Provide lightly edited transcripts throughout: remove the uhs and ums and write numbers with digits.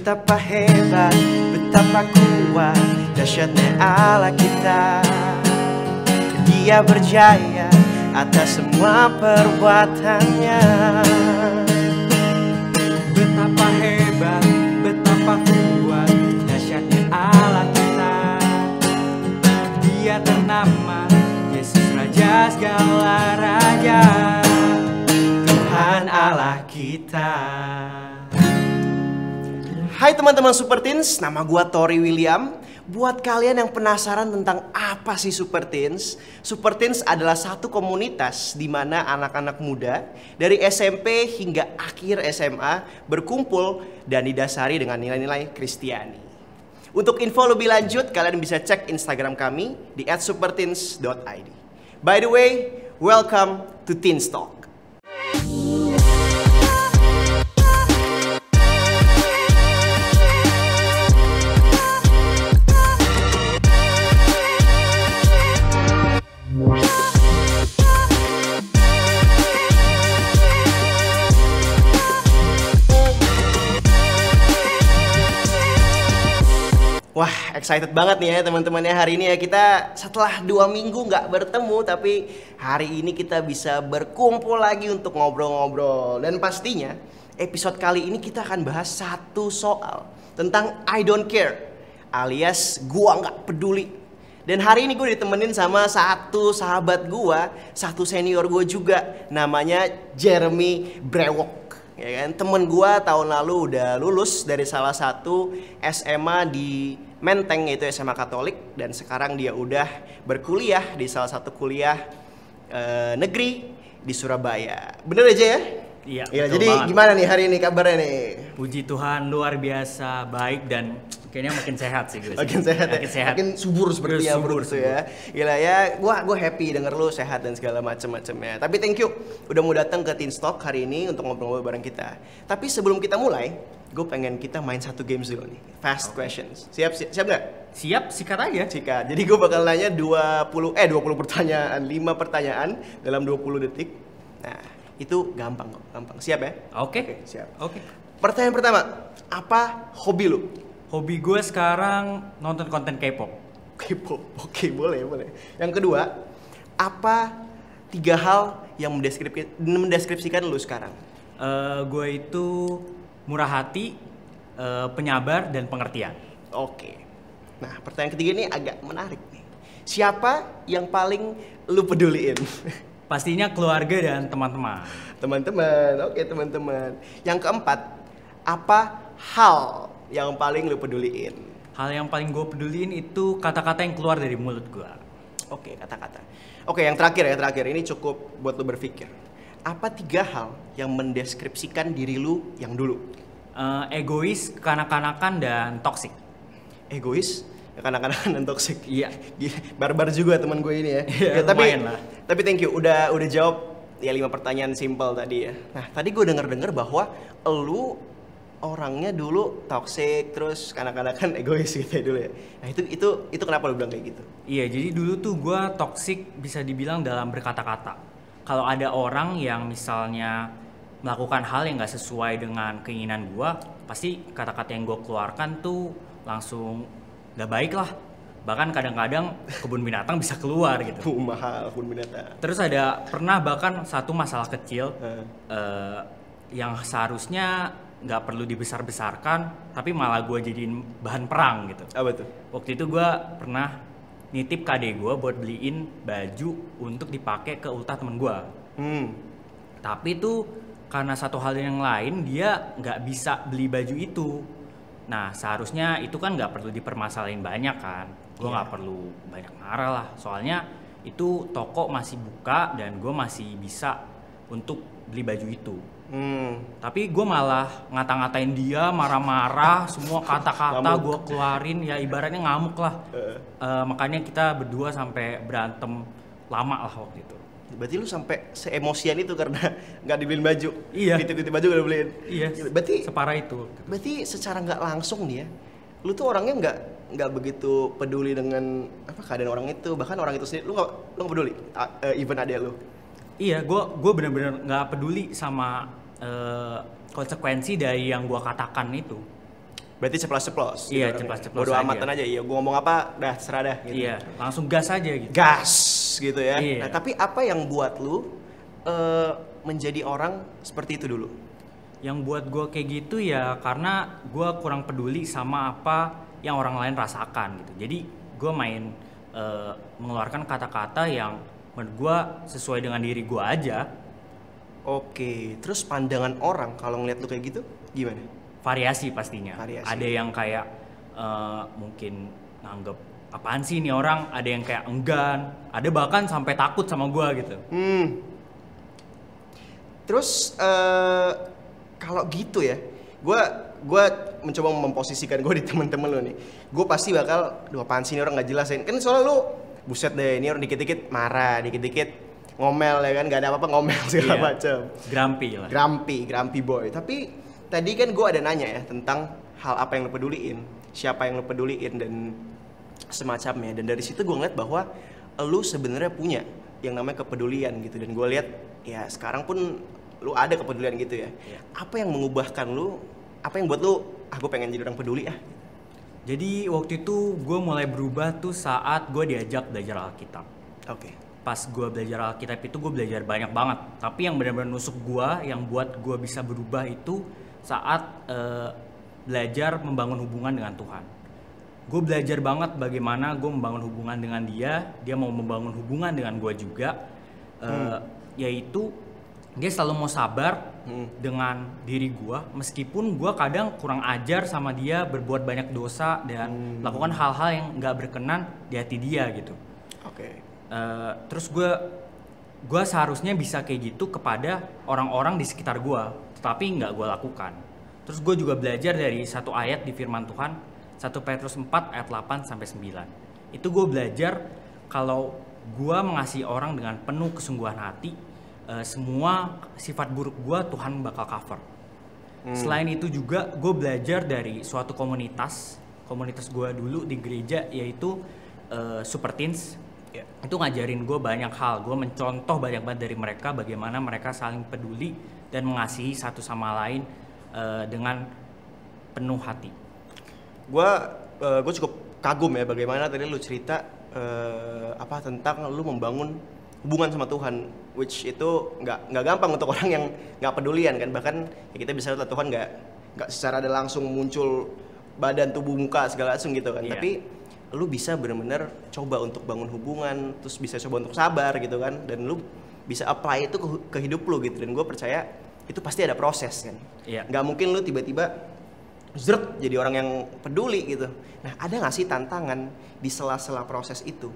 Betapa hebat, betapa kuat, dahsyatnya Allah kita. Dia berjaya atas semua perbuatannya. Betapa hebat, betapa kuat, dahsyatnya Allah kita. Dia ternama, Yesus Raja segala raja, Tuhan Allah kita. Hai teman-teman Super Teens, nama gua Tori William. Buat kalian yang penasaran tentang apa sih Super Teens adalah satu komunitas di mana anak-anak muda dari SMP hingga akhir SMA berkumpul dan didasari dengan nilai-nilai Kristiani. Untuk info lebih lanjut, kalian bisa cek Instagram kami di @superteens.id. By the way, welcome to Teens Talk. Wah, excited banget nih ya teman-temannya hari ini ya. Kita setelah 2 minggu nggak bertemu, tapi hari ini kita bisa berkumpul lagi untuk ngobrol-ngobrol. Dan pastinya episode kali ini kita akan bahas satu soal tentang I don't care, alias gua nggak peduli. Dan hari ini gue ditemenin sama satu sahabat gua, satu senior gue juga, namanya Jeremy Brewok. Ya kan, temen gua tahun lalu udah lulus dari salah satu SMA di Menteng, yaitu SMA Katolik, dan sekarang dia udah berkuliah di salah satu kuliah negeri di Surabaya. Bener aja ya? Iya, ya, betul jadi banget. gimana nih hari ini kabarnya nih? Puji Tuhan, luar biasa baik dan kayaknya makin sehat sih gue. Makin sehat ya? Makin sehat. Makin subur sepertinya Subur, bro tuh ya. Gila ya, gue happy denger lu sehat dan segala macem-macemnya. Tapi thank you udah mau datang ke Teens Talk hari ini untuk ngobrol-ngobrol bareng kita. Tapi sebelum kita mulai, gue pengen kita main satu games dulu nih. Fast questions. Siap gak? Siap, sikat aja. Sikat. Jadi gue bakal nanya 20 pertanyaan, 5 pertanyaan dalam 20 detik. Nah, itu gampang kok, gampang. Siap ya? Oke. Siap. Oke. Pertanyaan pertama, apa hobi lu? Hobi gue sekarang nonton konten K-pop. K-pop. Oke, boleh. Yang kedua, apa 3 hal yang mendeskripsikan lu sekarang? Gue itu murah hati, penyabar, dan pengertian. Oke. Nah, pertanyaan ketiga ini agak menarik nih. Siapa yang paling lu peduliin? Pastinya keluarga dan teman-teman. Teman-teman. Oke, teman-teman. Yang keempat, apa hal yang paling lu peduliin? Hal yang paling gue peduliin itu kata-kata yang keluar dari mulut gue. Oke, kata-kata. Oke, yang terakhir. Ini cukup buat lu berpikir. Apa 3 hal yang mendeskripsikan diri lu yang dulu? Egois, kanak-kanakan, dan toksik. Egois, kanak-kanakan dan toksik. Iya. Barbar juga teman gue ini ya. Iya, tapi lumayan lah. Tapi thank you udah jawab ya 5 pertanyaan simpel tadi ya. Nah, tadi gue denger bahwa lu orangnya dulu toksik, terus kanak-kanakan egois gitu ya dulu ya. Nah, itu kenapa lu bilang kayak gitu? Iya, jadi dulu tuh gue toksik bisa dibilang dalam berkata-kata. Kalau ada orang yang misalnya melakukan hal yang gak sesuai dengan keinginan gue, pasti kata-kata yang gue keluarkan tuh langsung gak baik lah. Bahkan kadang-kadang kebun binatang bisa keluar gitu. Mahal kebun binatang. Terus ada pernah bahkan satu masalah kecil yang seharusnya gak perlu dibesar-besarkan, tapi malah gue jadiin bahan perang gitu. Apa tuh? Waktu itu gue pernah nitip ke adek gue buat beliin baju untuk dipakai ke ultah temen gue. Tapi tuh karena satu hal yang lain dia nggak bisa beli baju itu. Nah seharusnya itu kan nggak perlu dipermasalahin banyak kan. Gue nggak perlu banyak marah lah. Soalnya itu toko masih buka dan gue masih bisa untuk beli baju itu. Tapi gue malah ngata-ngatain dia, marah-marah, semua kata-kata gue keluarin, ya ibaratnya ngamuk lah. Makanya kita berdua sampai berantem lama lah waktu itu. Berarti lu sampai seemosian itu karena nggak dibeliin baju? Iya. Titip-titip baju gak dibeliin? Iya. Berarti separah itu. Berarti secara nggak langsung nih ya, lu tuh orangnya nggak begitu peduli dengan keadaan orang itu, bahkan orang itu sendiri lu nggak peduli, even adek lu. Iya, gue benar-benar nggak peduli sama konsekuensi dari yang gue katakan itu. Berarti ceplos-ceplos. Iya, gitu ceplos-ceplos bodo aja. amatan aja. Iya, gua ngomong apa, dah terserah dah. Gitu. Iya, langsung gas aja gitu. Gas, gitu ya. Iya. Nah, tapi apa yang buat lu menjadi orang seperti itu dulu? Yang buat gue kayak gitu ya karena gue kurang peduli sama apa yang orang lain rasakan gitu. Jadi gue mengeluarkan kata-kata yang menurut gue sesuai dengan diri gue aja. Oke, terus pandangan orang kalau ngeliat lu kayak gitu gimana? Variasi pastinya. Variasi. Ada yang kayak mungkin nganggep apaan sih ini orang, ada yang kayak enggan, ada bahkan sampai takut sama gue gitu. Terus kalau gitu ya, gue mencoba memposisikan gue di temen-temen lo nih. Gue pasti bakal, apaan sih ini orang nggak jelasin. Kan soalnya lu, buset deh, ini orang dikit-dikit marah, dikit-dikit ngomel ya kan, nggak ada apa-apa ngomel segala macam. Grumpy lah. Grumpy boy. Tapi tadi kan gue ada nanya ya tentang hal apa yang lo peduliin, siapa yang lo peduliin dan semacamnya. Dan dari situ gue ngeliat bahwa lu sebenarnya punya yang namanya kepedulian gitu. Dan gue lihat ya sekarang pun lu ada kepedulian gitu ya. Apa yang mengubahkan lu? Apa yang buat lu, gue pengen jadi orang peduli ah? Jadi waktu itu gue mulai berubah tuh saat gue diajak belajar Alkitab. Oke. Pas gue belajar Alkitab itu gue belajar banyak banget. Tapi yang benar-benar nusuk gue, yang buat gue bisa berubah itu saat belajar membangun hubungan dengan Tuhan. Gue belajar banget bagaimana gue membangun hubungan dengan dia mau membangun hubungan dengan gue juga. Yaitu dia selalu mau sabar dengan diri gue, meskipun gue kadang kurang ajar sama dia, berbuat banyak dosa dan melakukan hal-hal yang gak berkenan di hati dia gitu. Oke. Terus gue seharusnya bisa kayak gitu kepada orang-orang di sekitar gue, tetapi nggak gue lakukan. Terus gue juga belajar dari satu ayat di firman Tuhan, 1 Petrus 4 ayat 8 sampai 9. Itu gue belajar kalau gue mengasihi orang dengan penuh kesungguhan hati, semua sifat buruk gue Tuhan bakal cover. Selain itu juga gue belajar dari suatu komunitas gue dulu di gereja, yaitu Super Teens. Itu ngajarin gue banyak hal. Gue mencontoh banyak banget dari mereka, bagaimana mereka saling peduli dan mengasihi satu sama lain dengan penuh hati. Gue cukup kagum ya bagaimana tadi lu cerita tentang lu membangun hubungan sama Tuhan, which itu nggak gampang untuk orang yang nggak pedulian kan. Bahkan ya kita bisa lihat Tuhan nggak secara ada langsung muncul badan, tubuh, muka segala macam gitu kan. Tapi lu bisa benar-benar coba untuk bangun hubungan, terus bisa coba untuk sabar gitu kan, dan lu bisa apply itu ke hidup lu gitu. Dan gue percaya itu pasti ada proses kan. Nggak mungkin lu tiba-tiba zret jadi orang yang peduli gitu. Nah, ada nggak sih tantangan di sela-sela proses itu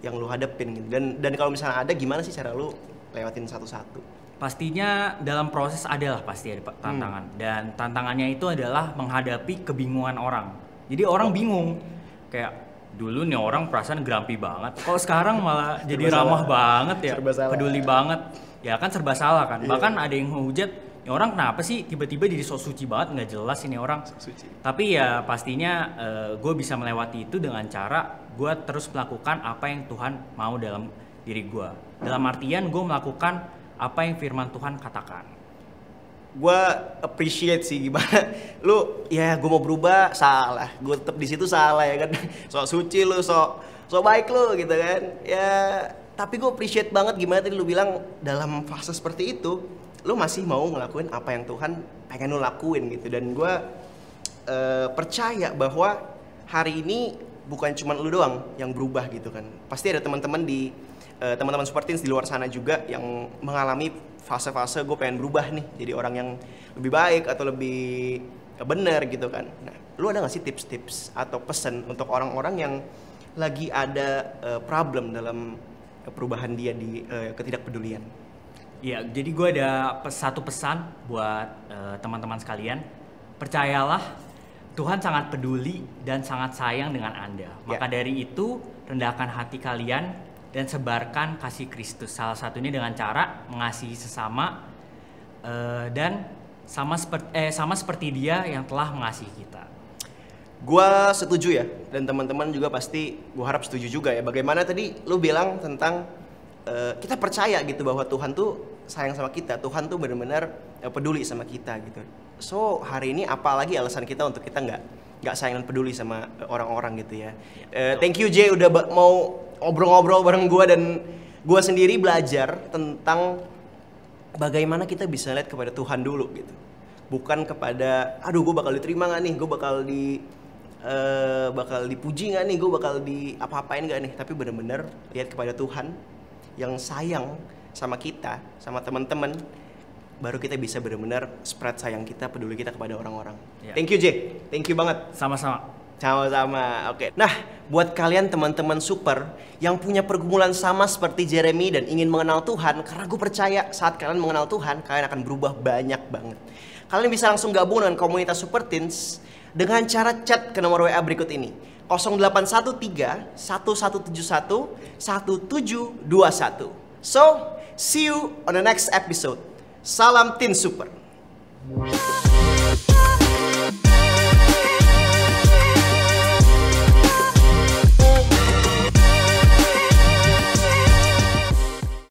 yang lu hadapin gitu? Dan kalau misalnya ada, gimana sih cara lu lewatin satu-satu? Pastinya dalam proses adalah pasti ada tantangan. Dan tantangannya itu adalah menghadapi kebingungan orang. Jadi orang bingung, kayak dulu nih orang perasaan grumpy banget, kalau sekarang malah jadi ramah banget ya, peduli banget. Ya kan serba salah kan. Bahkan ada yang menghujat, ini orang kenapa sih tiba-tiba jadi sok suci banget, nggak jelas ini orang. Tapi ya pastinya gue bisa melewati itu dengan cara gue terus melakukan apa yang Tuhan mau dalam diri gue. Dalam artian gue melakukan apa yang firman Tuhan katakan. Gue appreciate sih gimana lu, ya gue mau berubah salah, gue tetap di situ salah ya kan. Sok suci lu, sok baik lu gitu kan. Ya tapi gue appreciate banget gimana tadi lu bilang dalam fase seperti itu lu masih mau ngelakuin apa yang Tuhan pengen lu lakuin gitu. Dan gue percaya bahwa hari ini bukan cuma lu doang yang berubah gitu kan. Pasti ada teman-teman teman-teman Super Teens di luar sana juga yang mengalami fase-fase gue pengen berubah nih, jadi orang yang lebih baik atau lebih benar gitu kan. Nah, lu ada nggak sih tips-tips atau pesan untuk orang-orang yang lagi ada problem dalam perubahan dia di ketidakpedulian? Ya, jadi gue ada satu pesan buat teman-teman sekalian. Percayalah, Tuhan sangat peduli dan sangat sayang dengan Anda. Maka dari itu, rendahkan hati kalian dan sebarkan kasih Kristus. Salah satunya dengan cara mengasihi sesama dan sama seperti Dia yang telah mengasihi kita. Gua setuju ya, dan teman-teman juga pasti gua harap setuju juga ya. Bagaimana tadi lu bilang tentang kita percaya gitu bahwa Tuhan tuh sayang sama kita, Tuhan tuh benar-benar peduli sama kita gitu. So hari ini apalagi alasan kita untuk kita nggak sayang dan peduli sama orang-orang gitu ya. Thank you Jay udah mau ngobrol-ngobrol bareng gue, dan gue sendiri belajar tentang bagaimana kita bisa lihat kepada Tuhan dulu gitu. Bukan kepada, aduh gue bakal diterima gak nih, gue bakal dipuji gak nih, gue bakal di apa-apain gak nih. Tapi benar-benar lihat kepada Tuhan yang sayang sama kita, sama teman-teman, baru kita bisa benar-benar spread sayang kita, peduli kita kepada orang-orang. Thank you Jay, thank you banget. Sama-sama. Sama-sama, oke. Nah, buat kalian teman-teman super yang punya pergumulan sama seperti Jeremy dan ingin mengenal Tuhan, karena gue percaya saat kalian mengenal Tuhan, kalian akan berubah banyak banget. Kalian bisa langsung gabung dengan komunitas Super Teens dengan cara chat ke nomor WA berikut ini. 0813 1171 1721. So, see you on the next episode. Salam Teen Super.